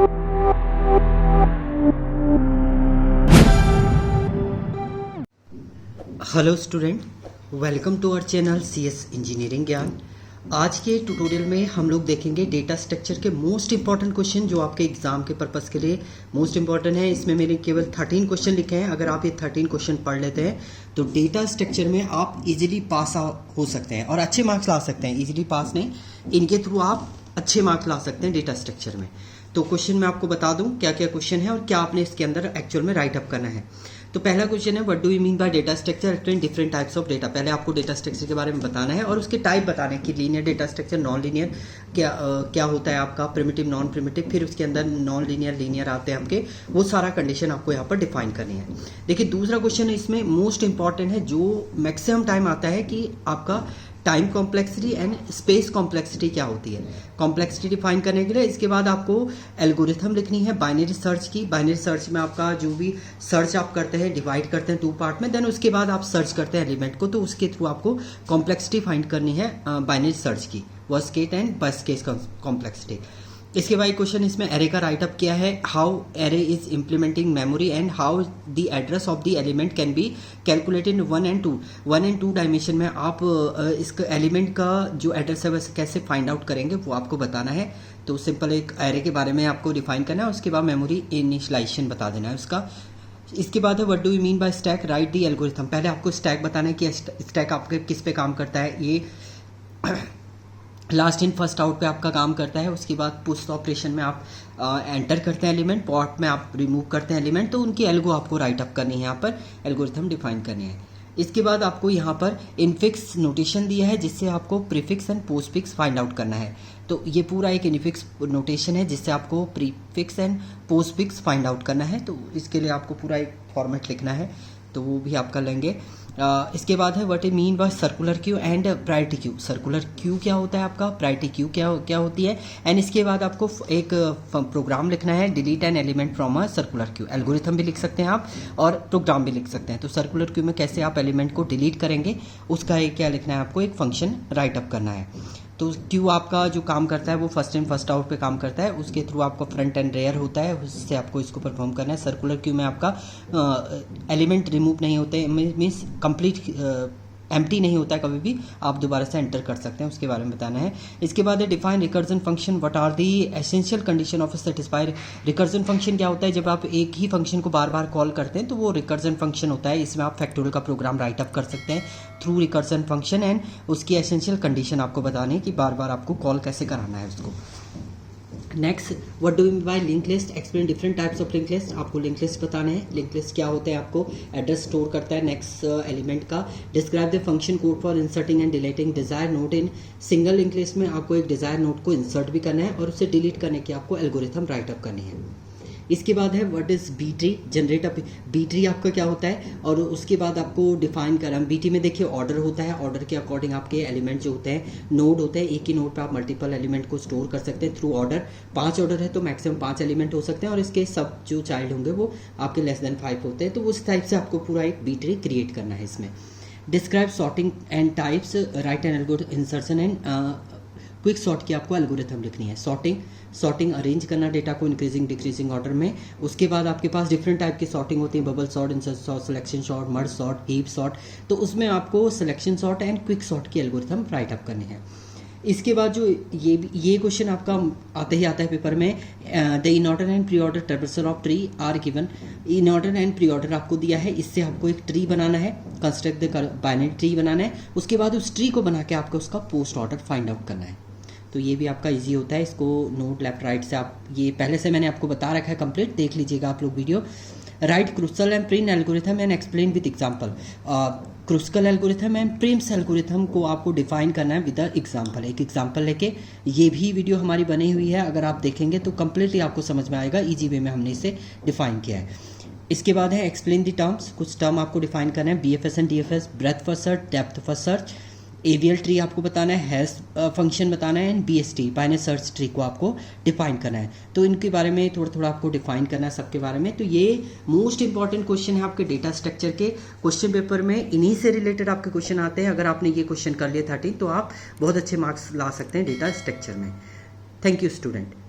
Hello student, welcome to our channel CS engineering Gyan. आज के tutorial में हम लोग देखेंगे डेटा स्ट्रक्चर के मोस्ट इंपॉर्टेंट क्वेश्चन जो आपके एग्जाम के पर्पस के लिए मोस्ट इंपॉर्टेंट है। इसमें मैंने केवल 13 क्वेश्चन लिखे हैं। अगर आप ये 13 क्वेश्चन पढ़ लेते हैं तो डेटा स्ट्रक्चर में आप इजीली पास हो सकते हैं और अच्छे मार्क्स ला सकते हैं। इजीली पास नहीं, इनके थ्रू आप अच्छे मार्क्स ला सकते हैं डेटा स्ट्रक्चर में। तो क्वेश्चन मैं आपको बता दूं क्या क्या क्वेश्चन है और क्या आपने इसके अंदर एक्चुअल में राइट अप करना है। तो पहला क्वेश्चन है, what do you mean by data structure, explain different types of data. पहले आपको डेटा स्ट्रक्चर के बारे में बताना है और उसके टाइप बताने कि linear data structure, non linear क्या होता है आपका, प्रिमिटिव, नॉन प्रिमिटिव, फिर उसके अंदर नॉन लीनियर, लीनियर आते हैं आपके, वो सारा कंडीशन आपको यहाँ पर डिफाइन करनी है। देखिए दूसरा क्वेश्चन इसमें मोस्ट इंपॉर्टेंट है, जो मैक्सिमम टाइम आता है कि आपका time complexity and space complexity क्या होती है। कॉम्प्लेक्सिटी डिफाइन करने के लिए इसके बाद आपको एल्गोरिथम लिखनी है बाइनरी सर्च की। बाइनरी सर्च में आपका जो भी सर्च आप करते हैं डिवाइड करते हैं 2 पार्ट में, देन उसके बाद आप सर्च करते हैं एलिमेंट को, तो उसके थ्रू आपको कॉम्प्लेक्सिटी फाइंड करनी है बाइनरी सर्च की, worst case and best case complexity. इसके बाद क्वेश्चन इसमें एरे का राइटअप किया है, how array is implementing memory and how the address of the element can be calculated in 1 and 2 dimension में। आप इस एलिमेंट का जो एड्रेस है वैसे कैसे फाइंड आउट करेंगे वो आपको बताना है। तो सिंपल एक एरे के बारे में आपको डिफाइन करना है, उसके बाद मेमोरी इनिशियलाइजेशन बता देना है उसका। इसके बाद है what do you mean by stack, right the algorithm. पहले आपको स्टैक बताना है कि स्टैक आपके किस पे काम करता है। ये लास्ट इन फर्स्ट आउट पे आपका काम करता है। उसके बाद पुश ऑपरेशन में आप एंटर करते हैं एलिमेंट, पॉट में आप रिमूव करते हैं एलिमेंट, तो उनकी एल्गो आपको राइट अप करनी है, यहाँ पर एल्गोरिथम डिफाइन करनी है। इसके बाद आपको यहाँ पर इनफिक्स नोटेशन दिया है जिससे आपको prefix and postfix find out करना है। तो ये पूरा एक इनफिक्स नोटेशन है जिससे आपको prefix and postfix find out करना है। तो इसके लिए आपको पूरा एक फॉर्मेट लिखना है, तो वो भी आप कर लेंगे। इसके बाद है what I mean by circular queue and priority queue. Circular queue क्या होता है आपका, प्रायोरिटी क्यू क्या होती है। एंड इसके बाद आपको एक प्रोग्राम लिखना है, delete an element from a circular queue. Algorithm भी लिख सकते हैं आप और प्रोग्राम भी लिख सकते हैं। तो सर्कुलर क्यू में कैसे आप एलिमेंट को डिलीट करेंगे उसका एक क्या लिखना है, आपको एक फंक्शन राइट अप करना है। तो क्यू आपका जो काम करता है वो फर्स्ट इन फर्स्ट आउट पे काम करता है, उसके थ्रू आपको फ्रंट एंड रेयर होता है, उससे आपको इसको परफॉर्म करना है। सर्कुलर क्यू में आपका एलिमेंट रिमूव नहीं होते, मीन्स कंप्लीट एम्प्टी नहीं होता है, कभी भी आप दोबारा से एंटर कर सकते हैं, उसके बारे में बताना है। इसके बाद है define recursion function, what are the essential condition of satisfy. Recursion function क्या होता है, जब आप एक ही फंक्शन को बार बार कॉल करते हैं तो वो रिकर्जन फंक्शन होता है। इसमें आप फैक्टोरियल का प्रोग्राम राइट अप कर सकते हैं थ्रू रिकर्जन फंक्शन एंड उसकी एसेंशियल कंडीशन आपको बतानी है कि बार बार आपको कॉल कैसे कराना है उसको। Next, what do you mean by link list, explain different types of link list. आपको लिंक लिस्ट बताने हैं। लिंक लिस्ट क्या होता है, आपको एड्रेस स्टोर करता है नेक्स्ट एलिमेंट का। Describe the function code for inserting and deleting desire node in single link list में आपको एक डिजायर नोड को इंसर्ट भी करना है और उसे डिलीट करने की आपको एल्गोरिथम राइट अप करनी है। इसके बाद है what is B tree, generate up. B tree आपका क्या होता है और उसके बाद आपको डिफाइन करा। बी ट्री में देखिए ऑर्डर होता है, ऑर्डर के अकॉर्डिंग आपके एलिमेंट जो होते हैं नोड होते हैं, एक ही नोड पे आप मल्टीपल एलिमेंट को स्टोर कर सकते हैं थ्रू ऑर्डर। 5 ऑर्डर है तो मैक्सिमम 5 एलिमेंट हो सकते हैं और इसके सब जो चाइल्ड होंगे वो आपके लेस देन 5 होते हैं। तो उस टाइप से आपको पूरा एक बी ट्री क्रिएट करना है इसमें। Describe sorting and types, right and algorithm insertion and quick sort की आपको एल्गोरिथम लिखनी है। सॉर्टिंग अरेंज करना डेटा को इंक्रीजिंग डिक्रीजिंग ऑर्डर में। उसके बाद आपके पास डिफरेंट टाइप की सॉर्टिंग होती है, bubble sort, insert sort, selection sort, merge sort, heap sort. तो उसमें आपको selection sort and quick sort की एल्गोरिथम राइट अप करनी है। इसके बाद जो ये क्वेश्चन आपका आते ही आता है पेपर में, the in order and pre order traversal of tree are given. In order and pre order आपको दिया है, इससे आपको एक ट्री बनाना है, कंस्ट्रक्ट द बाइनरी ट्री बनाना है। उसके बाद उस ट्री को बना के आपको उसका पोस्ट ऑर्डर फाइंड आउट करना है। तो ये भी आपका इजी होता है। इसको नोट लेफ्ट राइट से आप, ये पहले से मैंने आपको बता रखा है कंप्लीट, देख लीजिएगा आप लोग video. Right Kruskal and Prim algorithm and explain with example. Kruskal algorithm and Prim's algorithm को आपको डिफाइन करना है विद एग्जांपल। एक एग्जांपल लेके ये भी वीडियो हमारी बनी हुई है, अगर आप देखेंगे तो कंप्लीटली आपको समझ में आएगा, इजी वे में हमने इसे डिफाइन किया है। इसके बाद है एक्सप्लेन द टर्म्स, कुछ टर्म आपको डिफाइन करना है, BFS and DFS, breath first search, depth first search, AVL tree आपको बताना है, हैश फंक्शन बताना है and BST binary search tree को आपको डिफाइन करना है। तो इनके बारे में थोड़ा थोड़ा आपको डिफाइन करना है सबके बारे में। तो ये मोस्ट इंपॉर्टेंट क्वेश्चन है आपके डेटा स्ट्रक्चर के क्वेश्चन पेपर में, इन्हीं से रिलेटेड आपके क्वेश्चन आते हैं। अगर आपने ये क्वेश्चन कर लिए 13 तो आप बहुत अच्छे मार्क्स ला सकते हैं डेटा स्ट्रक्चर में। Thank you student.